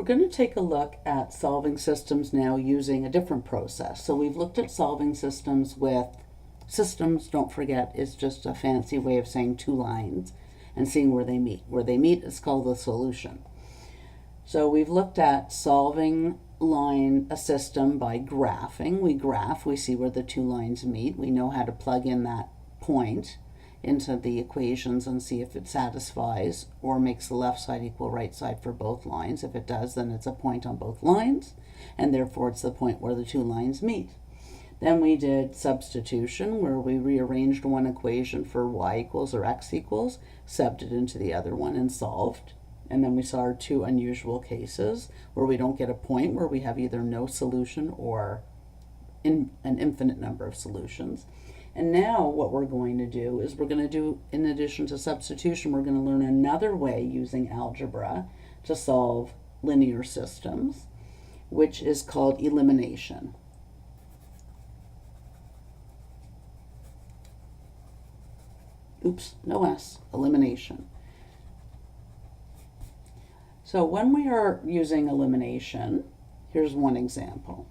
We're going to take a look at solving systems now using a different process. So we've looked at solving systems with systems, don't forget, is just a fancy way of saying two lines and seeing where they meet. Where they meet is called the solution. So we've looked at solving a system by graphing. We graph, we see where the two lines meet. We know how to plug in that point into the equations and see if it satisfies or makes the left side equal right side for both lines. If it does, then it's a point on both lines, and therefore it's the point where the two lines meet. Then we did substitution, where we rearranged one equation for y equals or x equals, subbed it into the other one, and solved. And then we saw our two unusual cases where we don't get a point, where we have either no solution or an infinite number of solutions. And now what we're going to do is we're going to do, in addition to substitution, we're going to learn another way using algebra to solve linear systems, which is called elimination. Oops, no S, elimination. So when we are using elimination, here's one example.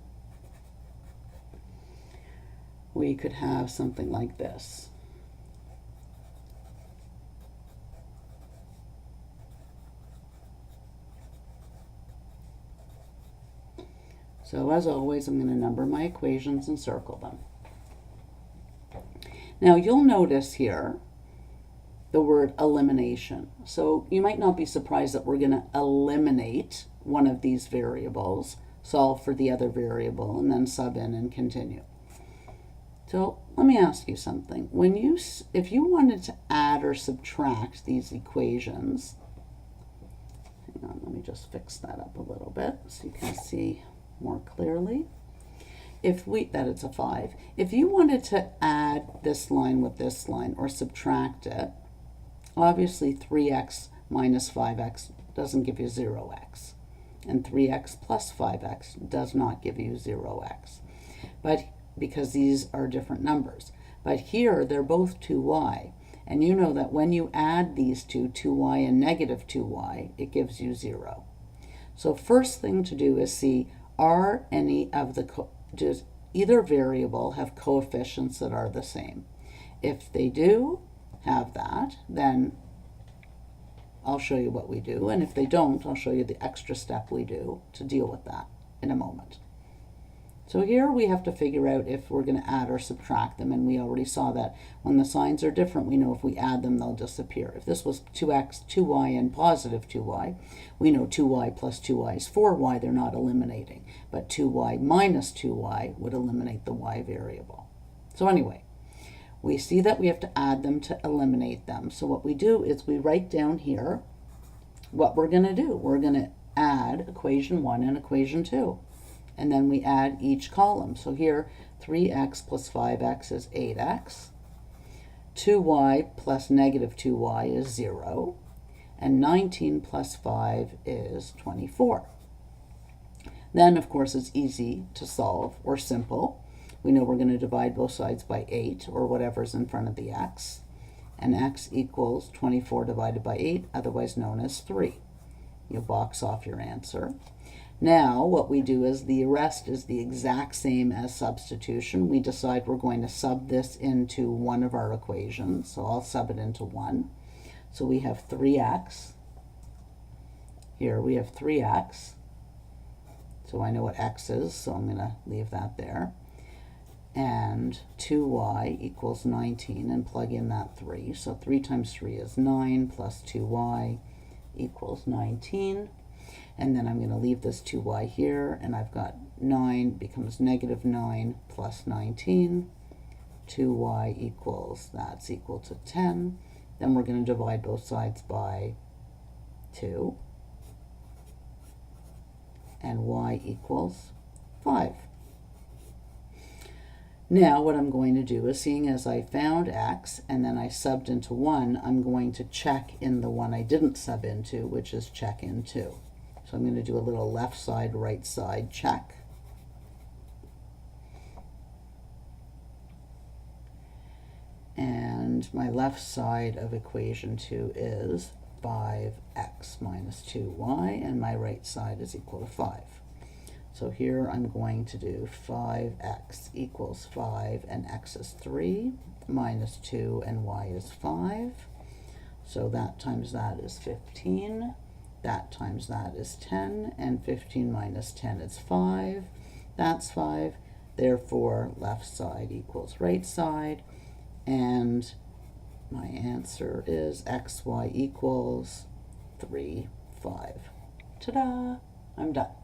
We could have something like this. So as always, I'm going to number my equations and circle them. Now you'll notice here the word elimination. So you might not be surprised that we're going to eliminate one of these variables, solve for the other variable, and then sub in and continue. So let me ask you something. If you wanted to add or subtract these equations, hang on, let me just fix that up a little bit so you can see more clearly. That it's a 5. If you wanted to add this line with this line or subtract it, obviously 3x minus 5x doesn't give you 0x. And 3x plus 5x does not give you 0x. But because these are different numbers. But here they're both 2y. And you know that when you add these two, 2y and negative 2y, it gives you 0. So first thing to do is see, are any of does either variable have coefficients that are the same? If they do have that, then I'll show you what we do. And if they don't, I'll show you the extra step we do to deal with that in a moment. So here we have to figure out if we're going to add or subtract them, and we already saw that when the signs are different, we know if we add them, they'll disappear. If this was 2x, 2y, and positive 2y, we know 2y plus 2y is 4y, they're not eliminating. But 2y minus 2y would eliminate the y variable. So anyway, we see that we have to add them to eliminate them. So what we do is we write down here what we're going to do. We're going to add equation 1 and equation 2. And then we add each column. So here, 3x plus 5x is 8x. 2y plus negative 2y is 0. And 19 plus 5 is 24. Then, of course, it's easy to solve, or simple. We know we're going to divide both sides by 8, or whatever's in front of the x. And x equals 24 divided by 8, otherwise known as 3. You'll box off your answer. Now, what we do is the rest is the exact same as substitution. We decide we're going to sub this into one of our equations. So I'll sub it into 1. So we have 3x. Here we have 3x. So I know what x is, so I'm going to leave that there. And 2y equals 19, and plug in that 3. So 3 times 3 is 9, plus 2y equals 19. And then I'm going to leave this 2y here, and I've got 9 becomes negative 9 plus 19. 2y equals, that's equal to 10. Then we're going to divide both sides by 2. And y equals 5. Now what I'm going to do is, seeing as I found x and then I subbed into 1, I'm going to check in the one I didn't sub into, which is check in 2. So I'm going to do a little left side, right side check. And my left side of equation 2 is 5x minus 2y, and my right side is equal to 5. So here I'm going to do 5x equals 5, and x is 3, minus 2, and y is 5. So that times that is 15. That times that is 10, and 15 minus 10 is 5. That's 5. Therefore, left side equals right side, and my answer is xy equals 3, 5. Ta-da! I'm done.